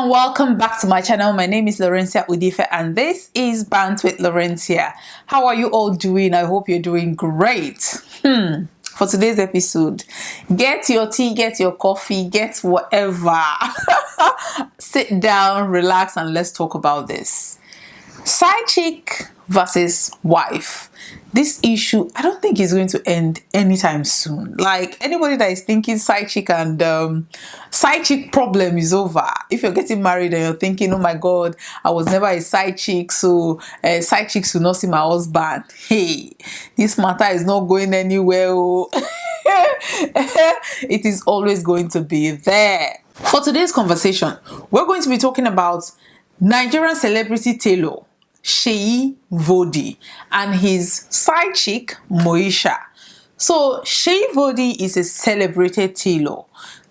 and welcome back to my channel. My name is Lawrencia and this is Bantz with Lawrencia. How are you all doing? I hope you're doing great. For today's episode, get your tea, get your coffee, get whatever. Sit down, relax, and let's talk about this. Side chick versus wife. This issue, I don't think is going to end anytime soon. Like, anybody that is thinking side chick and side chick problem is over. If you're getting married and you're thinking, oh my God, I was never a side chick, so side chicks will not see my husband. Hey, this matter is not going anywhere. It is always going to be there. For today's conversation, we're going to be talking about Nigerian celebrity tailor Seyi Vodi and his side chick Moesha. So Seyi Vodi is a celebrated tailor.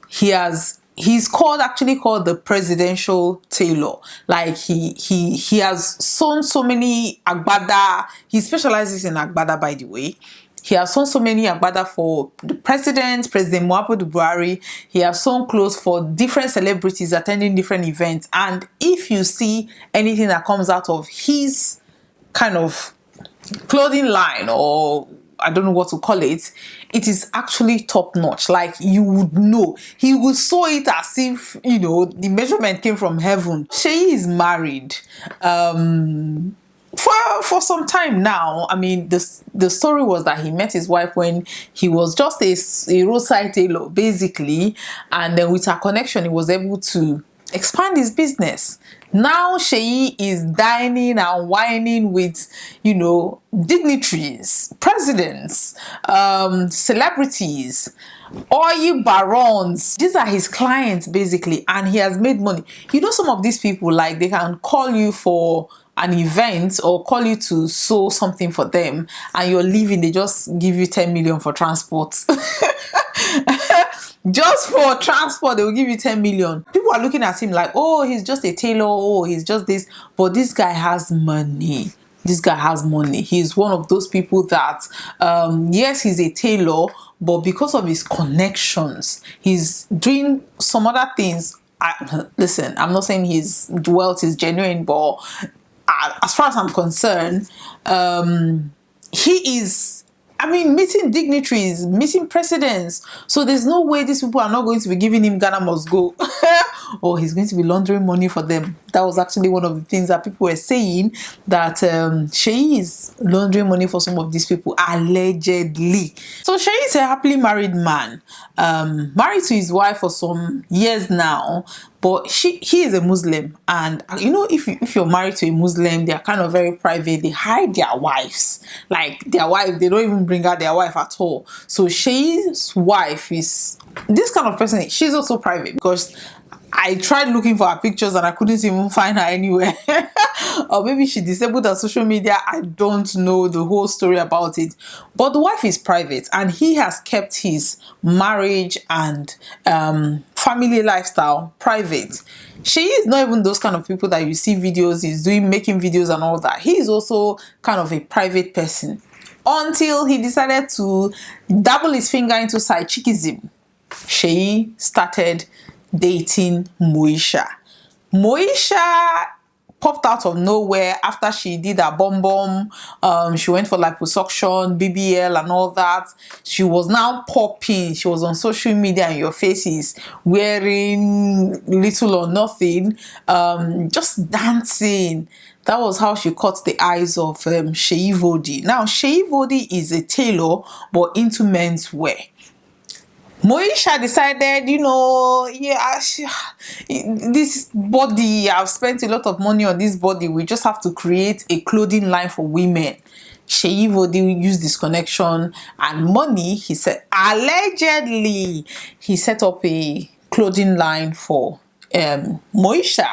He's actually called the presidential tailor. Like he has sewn so many agbada. He specializes in agbada, by the way. He has sewn so many agbada for the President Muhammadu Buhari. He has sewn clothes for different celebrities attending different events. And if you see anything that comes out of his kind of clothing line, or I don't know what to call it, it is actually top notch. Like, you would know. He would sew it as if, you know, the measurement came from heaven. Seyi is married. For some time now. I mean, the story was that he met his wife when he was just a roadside tailor, basically, and then with her connection, he was able to expand his business. Now Seyi is dining and whining with, you know, dignitaries, presidents, celebrities, oil barons. These are his clients, basically, and he has made money. You know, some of these people, like, they can call you for an event or call you to sew something for them, and you're leaving, they just give you 10 million for transport. Just for transport, they will give you 10 million. People are looking at him like, oh, he's just a tailor, oh, he's just this. But this guy has money. This guy has money. He's one of those people that, yes, he's a tailor, but because of his connections, he's doing some other things. Listen, I'm not saying his wealth is genuine, but as far as I'm concerned, he is, I mean, meeting dignitaries, meeting presidents. So there's no way these people are not going to be giving him Ghana must go. Or he's going to be laundering money for them. That was actually one of the things that people were saying, that Seyi is laundering money for some of these people, allegedly. So Seyi is a happily married man, married to his wife for some years now. But he is a Muslim, and you know, if you're married to a Muslim, they are kind of very private. They hide their wives, like their wife. They don't even bring out their wife at all. So Seyi's wife is this kind of person. She's also private, because I tried looking for her pictures and I couldn't even find her anywhere. Or maybe she disabled her social media. I don't know the whole story about it. But the wife is private, and he has kept his marriage and family lifestyle private. She is not even those kind of people that you see videos, he's making videos and all that. He is also kind of a private person, until he decided to dabble his finger into side chickism. Seyi started dating Moesha. Moesha popped out of nowhere after she did her bomb. She went for liposuction, BBL and all that. She was now popping. She was on social media in your faces, wearing little or nothing, just dancing. That was how she caught the eyes of Seyi Vodi. Now, Seyi Vodi is a tailor, but into men's wear. Moesha decided, you know, yeah, this body, I've spent a lot of money on this body. We just have to create a clothing line for women. Seyi Vodi used this connection and money. He said, allegedly, he set up a clothing line for Moesha.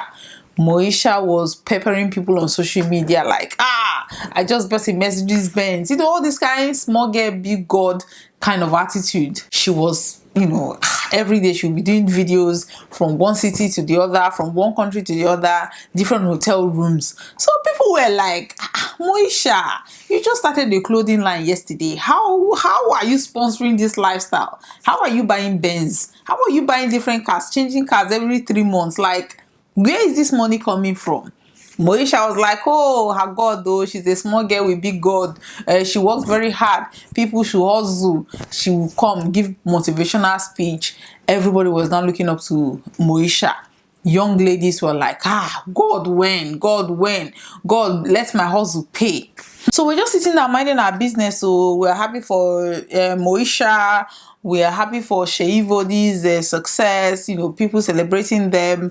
Moesha was peppering people on social media like, I just bought a Mercedes Benz. You know, all this kind of small girl, big God kind of attitude. She was, you know, every day she'll be doing videos from one city to the other, from one country to the other, different hotel rooms. So people were like, Moesha, you just started a clothing line yesterday. How are you sponsoring this lifestyle? How are you buying Benz? How are you buying different cars, changing cars every 3 months? Like, Where is this money coming from? Moesha was like, oh, her God, though, she's a small girl with big God. She works very hard. People should hustle. She will come, give motivational speech. Everybody was now looking up to Moesha. Young ladies were like, God, when? God, when? God, let my hustle pay. So we're just sitting there minding our business. So we're happy for Moesha. We are happy for Seyi Vodi's success. People celebrating them.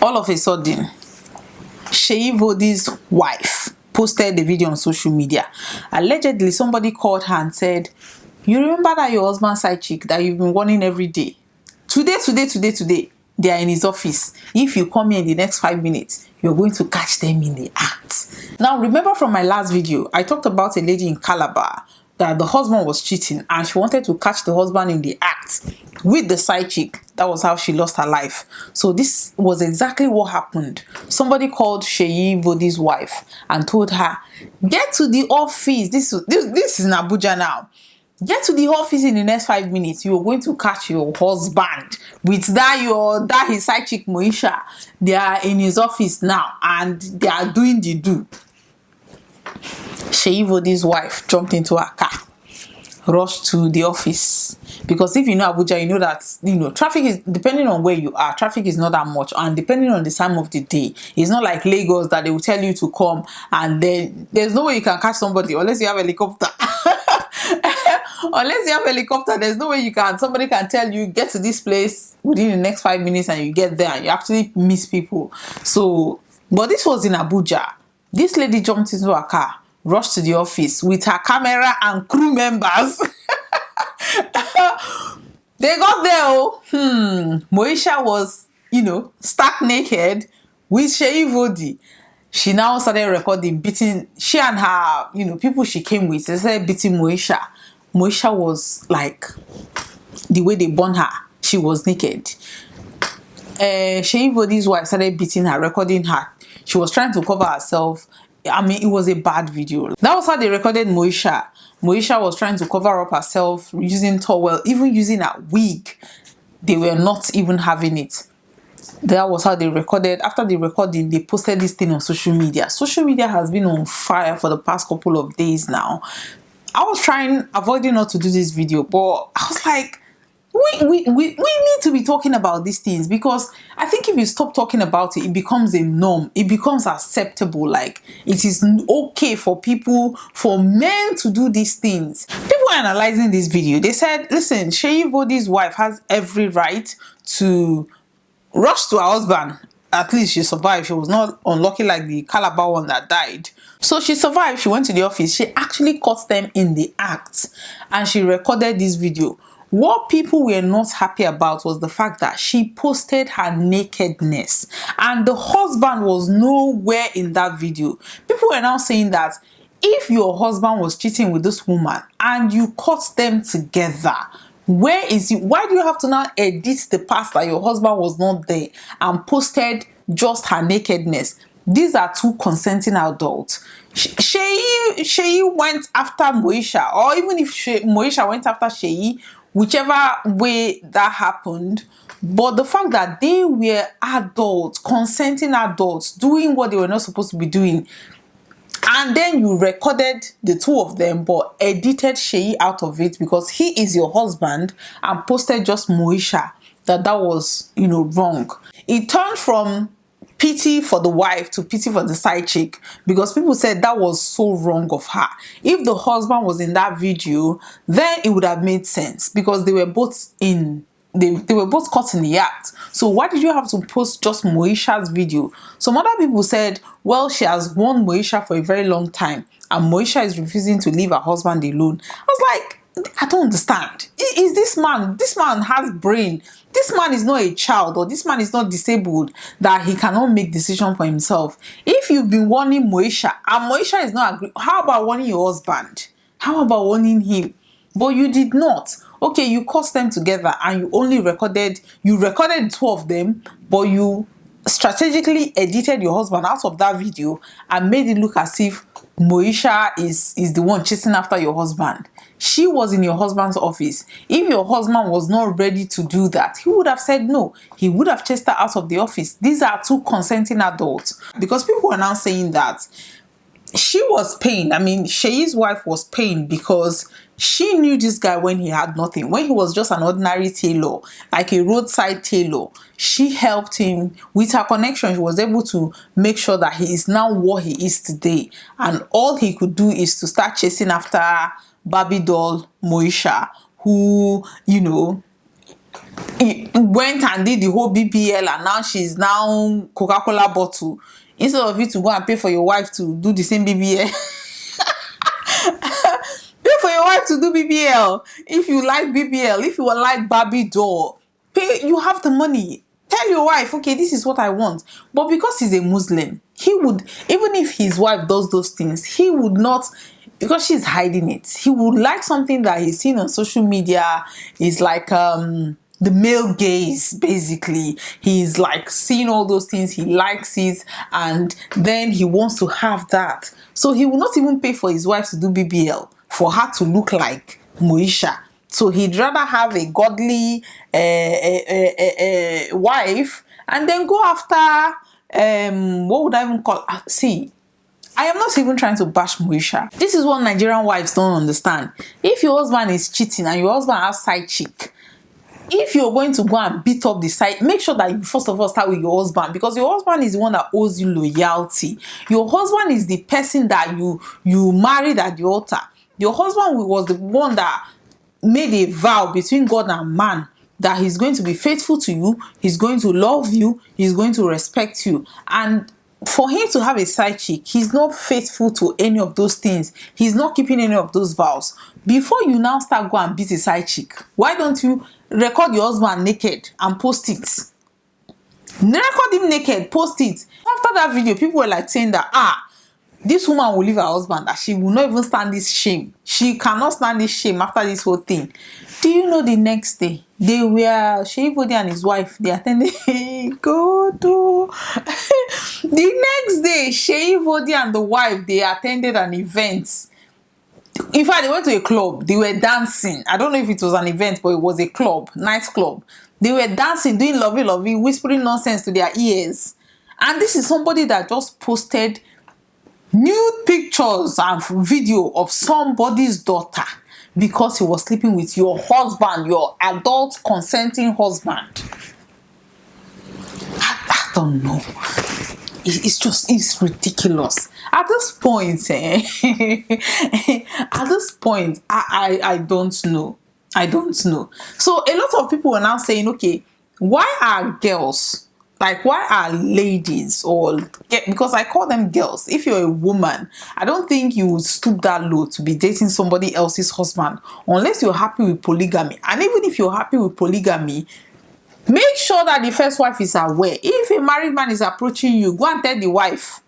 All of a sudden, Seyi Vodi's wife posted the video on social media. Allegedly, somebody called her and said, you remember that your husband's side chick that you've been warning every day? Today, they are in his office. If you come here in the next 5 minutes, you're going to catch them in the act. Now, remember from my last video, I talked about a lady in Calabar that the husband was cheating and she wanted to catch the husband in the act with the side chick. That was how she lost her life. So this was exactly what happened. Somebody called Seyi Vodi's wife and told her, get to the office. This is in Abuja now. Get to the office in the next 5 minutes. You're going to catch your husband with that his side chick Moesha. They are in his office now and they are doing the do. Seyi Vodi's wife jumped into her car, rushed to the office, because if you know Abuja, you know that traffic is, depending on where you are, traffic is not that much, and depending on the time of the day, it's not like Lagos that they will tell you to come and then there's no way you can catch somebody unless you have a helicopter. Unless you have a helicopter, there's no way somebody can tell you get to this place within the next 5 minutes and you get there and you actually miss people. So, but this was in Abuja. This lady jumped into her car, rushed to the office with her camera and crew members. They got there. Moesha was, stark naked with Seyi Vodi. She now started recording, beating, she and her, people she came with, they started beating Moesha. Moesha was like, the way they born her, she was naked. Seyi Vodi's wife started beating her, recording her. She was trying to cover herself. I mean, it was a bad video. That was how they recorded Moesha. Moesha was trying to cover up herself using towel, even using a wig. They were not even having it. That was how they recorded. After the recording, they posted this thing on social media. Social media has been on fire for the past couple of days now. I was avoiding not to do this video, but I was like, we need to be talking about these things, because I think if you stop talking about it, it becomes a norm. It becomes acceptable. Like, it is okay for men to do these things. People were analyzing this video. They said, listen, Seyi Vodi's wife has every right to rush to her husband. At least she survived. She was not unlucky like the Calabar one that died. So she survived. She went to the office. She actually caught them in the act and she recorded this video. What people were not happy about was the fact that she posted her nakedness and the husband was nowhere in that video. People were now saying that if your husband was cheating with this woman and you caught them together, where is he? Why do you have to now edit the part that your husband was not there and posted just her nakedness? These are two consenting adults. Seyi went after Moesha, or even if Moesha went after Seyi, whichever way that happened, but the fact that they were adults, consenting adults, doing what they were not supposed to be doing, and then you recorded the two of them but edited Seyi out of it because he is your husband and posted just Moesha, that was wrong. It turned from pity for the wife to pity for the side chick, because people said that was so wrong of her. If the husband was in that video, then it would have made sense, because they were both they were both caught in the act. So why did you have to post just Moesha's video? Some other people said, well, she has warned Moesha for a very long time and Moesha is refusing to leave her husband alone. I was like, I don't understand. Is this man has brain. This man is not a child, or this man is not disabled that he cannot make decisions for himself. If you've been warning Moesha and Moesha is not agree, how about warning your husband? How about warning him? But you did not. Okay, you caught them together and you recorded the two of them, but you strategically edited your husband out of that video and made it look as if Moesha is the one chasing after your husband. She was in your husband's office. If your husband was not ready to do that, he would have said no. He would have chased her out of the office. These are two consenting adults. Because people are now saying that she was paying. I mean, Seyi's wife was paying because she knew this guy when he had nothing. When he was just an ordinary tailor, like a roadside tailor, she helped him with her connection. She was able to make sure that he is now what he is today. And all he could do is to start chasing after Barbie doll Moesha, who, you know, he went and did the whole BBL, and now she's now Coca-Cola bottle. Instead of you to go and pay for your wife to do the same BBL, pay for your wife to do BBL. If you like BBL, if you like Barbie doll, pay. You have the money. Tell your wife, okay, this is what I want. But because he's a Muslim, he would, even if his wife does those things, he would not, because she's hiding it. He would like something that he's seen on social media. Is like the male gaze, basically. He's like seeing all those things, he likes it, and then he wants to have that. So he will not even pay for his wife to do BBL for her to look like Moesha. So he'd rather have a godly wife and then go after what would I even call, see, I am not even trying to bash Moesha. This is what Nigerian wives don't understand. If your husband is cheating and your husband has side chick, if you're going to go and beat up the side, make sure that you first of all start with your husband, because your husband is the one that owes you loyalty. Your husband is the person that you married at the altar. Your husband was the one that made a vow between God and man that he's going to be faithful to you, he's going to love you, he's going to respect you. And for him to have a side chick, he's not faithful to any of those things. He's not keeping any of those vows. Before you now start go and beat a side chick, why don't you record your husband naked and post it? Record him naked, post it. After that video, people were like saying that, this woman will leave her husband, that she will not even stand this shame. She cannot stand this shame after this whole thing. Do you know the next day, they were, Seyi Vodi and his wife, they attended, God, oh. The next day, Seyi Vodi and the wife, they attended an event. In fact, they went to a club. They were dancing. I don't know if it was an event, but it was a club, nightclub. They were dancing, doing lovey, whispering nonsense to their ears. And this is somebody that just posted nude pictures and video of somebody's daughter because he was sleeping with your husband, your adult consenting husband. I don't know. It's ridiculous. At this point, I don't know. I don't know. So a lot of people are now saying, okay, why are girls, like why are ladies, or because I call them girls, if you're a woman, I don't think you would stoop that low to be dating somebody else's husband unless you're happy with polygamy. And even if you're happy with polygamy, make sure that the first wife is aware. If a married man is approaching you, go and tell the wife,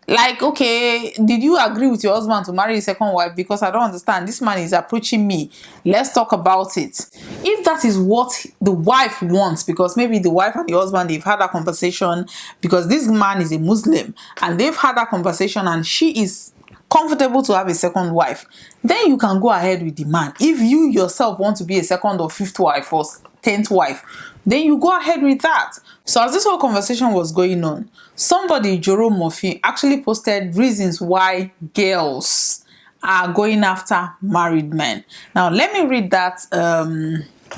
like, okay, did you agree with your husband to marry a second wife? Because I don't understand. This man is approaching me. Let's talk about it. If that is what the wife wants, because maybe the wife and the husband, they've had a conversation, because this man is a Muslim and they've had a conversation and she is comfortable to have a second wife, then you can go ahead with the man. If you yourself want to be a second or fifth wife or 10th wife, then you go ahead with that. So as this whole conversation was going on, somebody, Jerome Murphy, actually posted reasons why girls are going after married men. Now let me read that.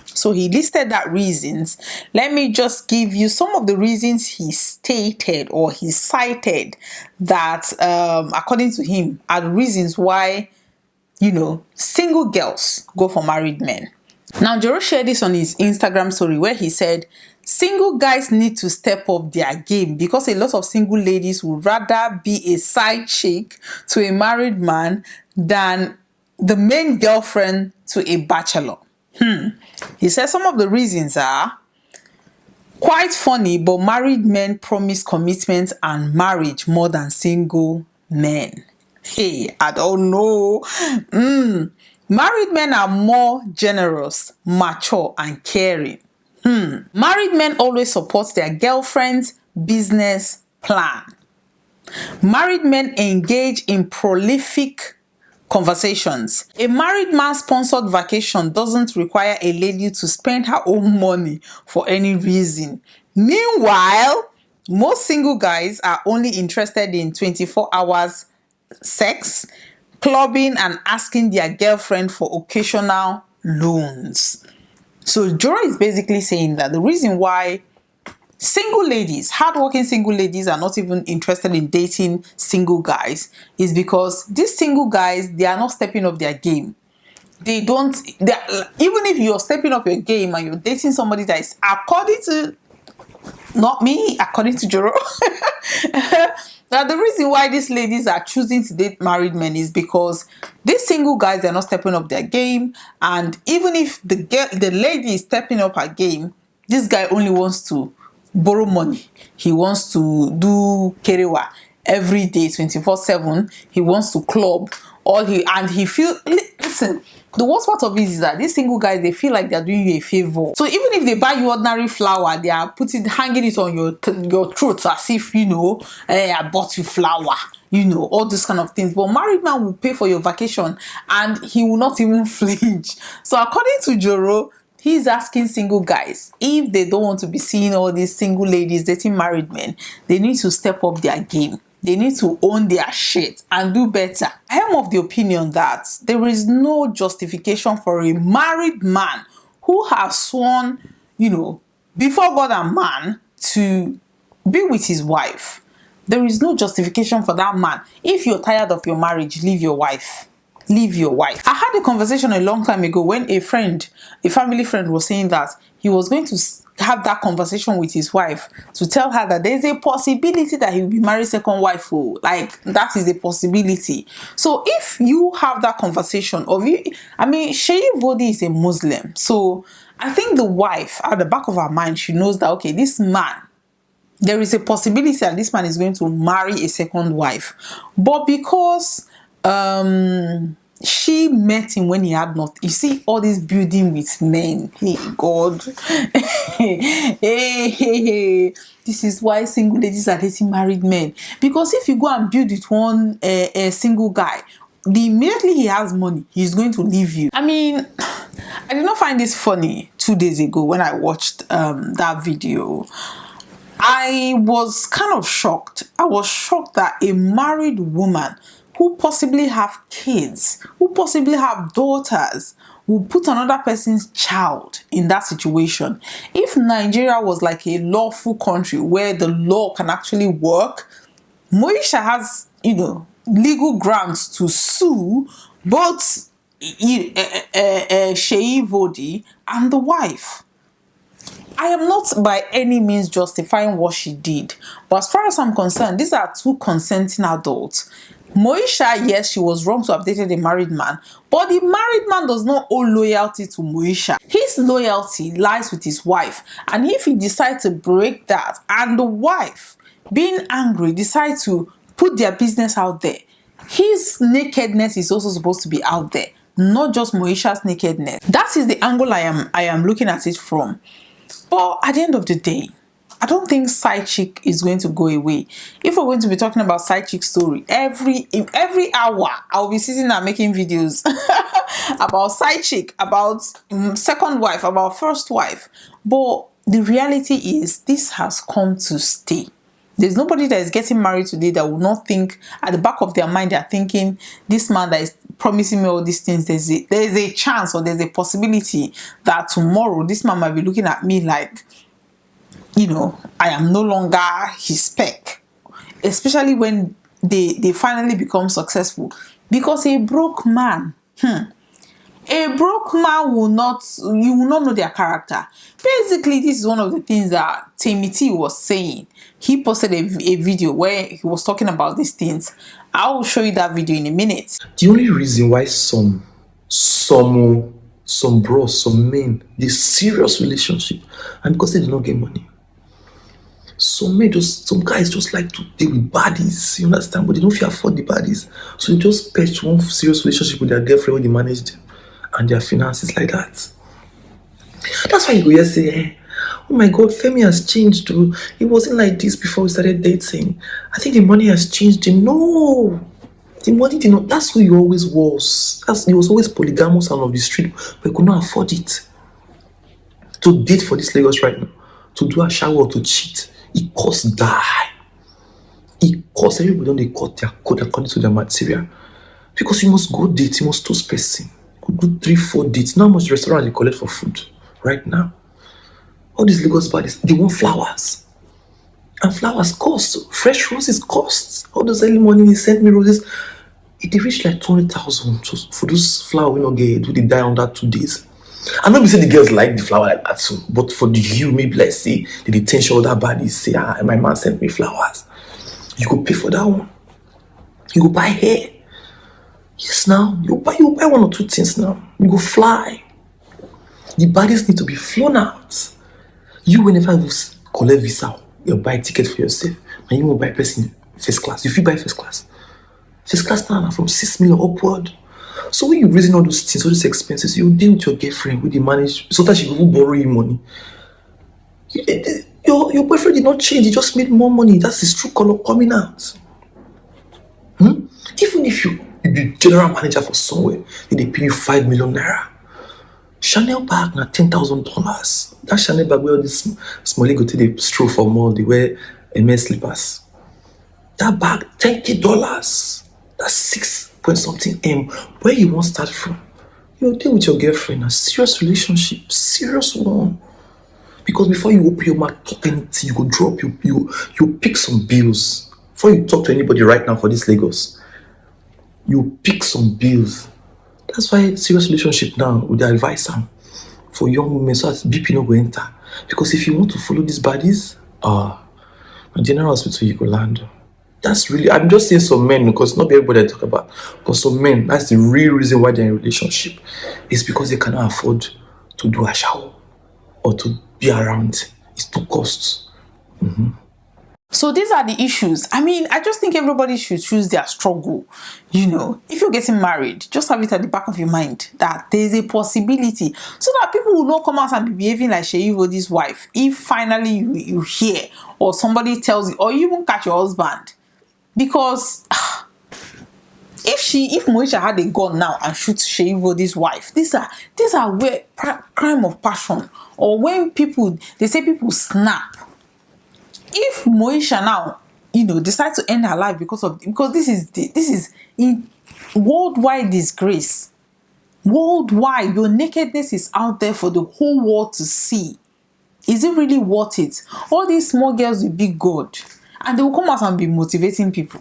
So he listed that reasons. Let me just give you some of the reasons he stated or he cited that according to him are the reasons why, you know, single girls go for married men. Now, Joro shared this on his Instagram story where he said, single guys need to step up their game because a lot of single ladies would rather be a side chick to a married man than the main girlfriend to a bachelor. He said some of the reasons are quite funny, but married men promise commitment and marriage more than single men. Hey, I don't know. Married men are more generous, mature, and caring. Married men always support their girlfriends, business plan. Married men engage in prolific conversations. A married man sponsored vacation doesn't require a lady to spend her own money for any reason. Meanwhile, most single guys are only interested in 24 hours sex, clubbing, and asking their girlfriend for occasional loans. So Joro is basically saying that the reason why single ladies, hardworking single ladies, are not even interested in dating single guys is because these single guys, they are not stepping up their game. Even if you're stepping up your game and you're dating somebody that is, according to, not me, according to Joro, now the reason why these ladies are choosing to date married men is because these single guys are not stepping up their game, and even if the lady is stepping up her game, this guy only wants to borrow money. He wants to do kerewa every day, 24/7. He wants to club. Listen, the worst part of it is that these single guys, they feel like they're doing you a favor. So even if they buy you ordinary flour, they are hanging it on your throat as if, I bought you flour, all these kind of things. But married man will pay for your vacation and he will not even flinch. So according to Joro, he's asking single guys, if they don't want to be seeing all these single ladies dating married men, they need to step up their game. They need to own their shit and do better. I am of the opinion that there is no justification for a married man who has sworn, before God and man to be with his wife. There is no justification for that man. If you're tired of your marriage, leave your wife. Leave your wife. I had a conversation a long time ago when a family friend was saying that he was going to have that conversation with his wife to tell her that there's a possibility that he'll be married second wife. Like, that is a possibility. So if you have that conversation Seyi Vodi is a Muslim. So I think the wife, at the back of her mind, she knows that, okay, this man, there is a possibility that this man is going to marry a second wife. But because she met him when he had not. You see, all this building with men. Hey, God. hey. This is why single ladies are dating married men. Because if you go and build with one single guy, immediately he has money, he's going to leave you. I did not find this funny 2 days ago when I watched that video. I was kind of shocked. I was shocked that a married woman who possibly have kids, who possibly have daughters, will put another person's child in that situation. If Nigeria was like a lawful country where the law can actually work, Moesha has, legal grounds to sue both Seyi Vodi and the wife. I am not by any means justifying what she did, but as far as I'm concerned, these are two consenting adults. Moesha, yes, she was wrong to have dated a married man, but the married man does not owe loyalty to Moesha. His loyalty lies with his wife, and if he decides to break that, and the wife, being angry, decides to put their business out there, his nakedness is also supposed to be out there, not just Moesha's nakedness. That is the angle I am looking at it from. But at the end of the day, I don't think side chick is going to go away. If we're going to be talking about side chick story, every hour I'll be sitting and making videos about side chick, about second wife, about first wife. But the reality is, this has come to stay. There's nobody that is getting married today that will not think, at the back of their mind, they're thinking, this man that is promising me all these things, there's a chance or there's a possibility that tomorrow this man might be looking at me like, I am no longer his spec. Especially when they finally become successful. Because a broke man, will not know their character. Basically, this is one of the things that T was saying. He posted a video where he was talking about these things. I will show you that video in a minute. The only reason why some bros, some men, this serious relationship, and because they do not get money. Some guys just like to deal with baddies, you understand, but they don't feel afford the baddies. So they just patch one serious relationship with their girlfriend when they manage them and their finances like that. That's why you go here say, Oh my God, Femi has changed. Oh. It wasn't like this before we started dating. I think the money has changed him. No, the money did not. That's who he always was. He was always polygamous and of the street, but he could not afford it. To date for this Lagos right now, to do a shower or to cheat, it costs die. It costs everybody on they cut their code according to their material. Because you must go date, you must toast person. Go do 3-4 dates. Now how much restaurant they collect for food right now? All these Lagos bodies, they want flowers. And flowers cost. Fresh roses cost. All those early morning, he sent me roses. It they reach like 20,000 for those flowers we not get. Do they die on that 2 days? I know we say the girls like the flower like that too, but for the you, maybe let's say the detention other bodies say, my man sent me flowers. You go pay for that one. You go buy hair. Yes, now you buy 1 or 2 things now. You go fly. The bodies need to be flown out. You whenever you collect visa, you buy ticket for yourself, and you will buy person first class. If you buy first class now from 6 million upward. So when you're raising all those things, all those expenses, you deal with your girlfriend, with the manage, so that she will borrow you money. Your boyfriend did not change, he just made more money. That's his true color coming out. Even if you be general manager for somewhere, they pay you 5 million naira. Chanel bag na $10,000. That Chanel bag where all this small go to the stroll for mall, they wear MS slippers. That bag, $20. That's 6 point something M. Where you want to start from? You're dealing with your girlfriend, a serious relationship, serious one. Because before you open your mouth, talk anything, you go drop, you pick some bills. Before you talk to anybody right now for this Lagos, you pick some bills. That's why serious relationship now with the advisor for young women, so that BP no go enter. Because if you want to follow these bodies, a general hospital you go land. That's really, I'm just saying some men, because not everybody I talk about, but some men, that's the real reason why they're in a relationship. It's because they cannot afford to do a shower or to be around. It's too costs. So these are the issues. I mean, I just think everybody should choose their struggle. If you're getting married, just have it at the back of your mind that there's a possibility, so that people will not come out and be behaving like Seyi Vodi's wife. If finally you hear, or somebody tells you, or you even catch your husband. Because if Moesha had a gun now and shoot Seyi Vodi's wife, these are where crime of passion, or when they say people snap. If Moesha now, decide to end her life because this is in worldwide disgrace. Worldwide, your nakedness is out there for the whole world to see. Is it really worth it? All these small girls with big God, and they will come out and be motivating people.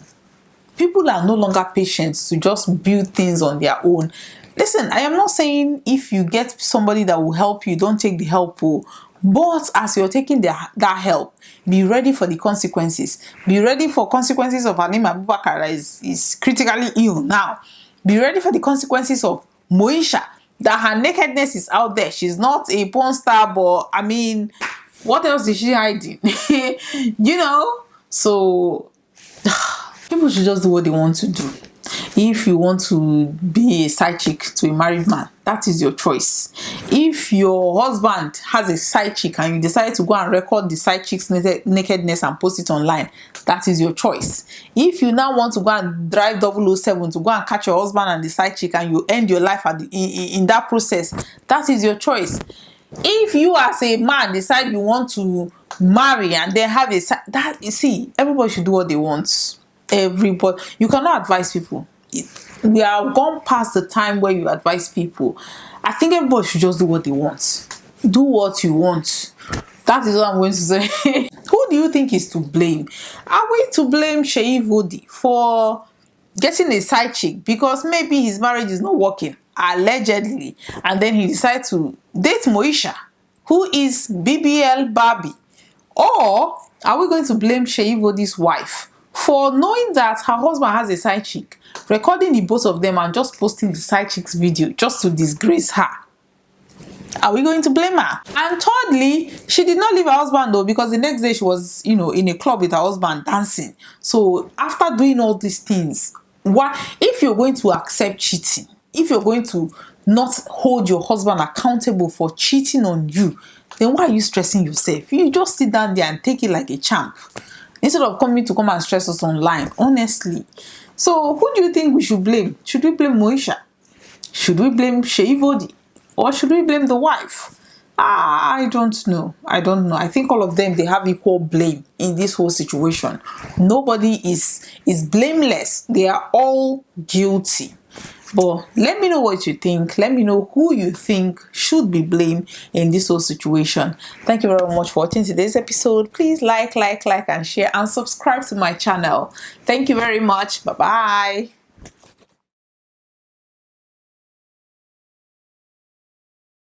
People are no longer patient to just build things on their own. Listen, I am not saying if you get somebody that will help you, don't take the help. But as you're taking that help, be ready for the consequences. Be ready for consequences of Halima Abubakar that is critically ill now. Be ready for the consequences of Moesha, that her nakedness is out there. She's not a porn star, but I mean, what else is she hiding? So people should just do what they want to do. If you want to be a side chick to a married man, that is your choice. If your husband has a side chick and you decide to go and record the side chick's nakedness and post it online, that is your choice. If you now want to go and drive 007 to go and catch your husband and the side chick and you end your life in that process, that is your choice. If you as a man decide you want to marry and then have everybody should do what they want. Everybody, you cannot advise people. We are gone past the time where you advise people. I think everybody should just do what they want. Do what you want. That is what I'm going to say. Who do you think is to blame? Are we to blame Seyi Vodi for getting a side chick because maybe his marriage is not working, allegedly, and then he decided to date Moesha, who is BBL Barbie? Or are we going to blame Seyi Vodi's wife for knowing that her husband has a side chick, recording the both of them and just posting the side chick's video just to disgrace her? Are we going to blame her? And thirdly, she did not leave her husband though, because the next day she was, in a club with her husband dancing. So after doing all these things, if you're going to accept cheating, if you're going to not hold your husband accountable for cheating on you, then why are you stressing yourself? You just sit down there and take it like a champ instead of coming to come and stress us online, honestly. So who do you think we should blame? Should we blame Moesha? Should we blame Seyi Vodi? Or should we blame the wife? I don't know. I think all of them, they have equal blame in this whole situation. Nobody is blameless. They are all guilty. But let me know what you think. Let me know who you think should be blamed in this whole situation. Thank you very much for watching today's episode. Please like, and share, and subscribe to my channel. Thank you very much. Bye-bye.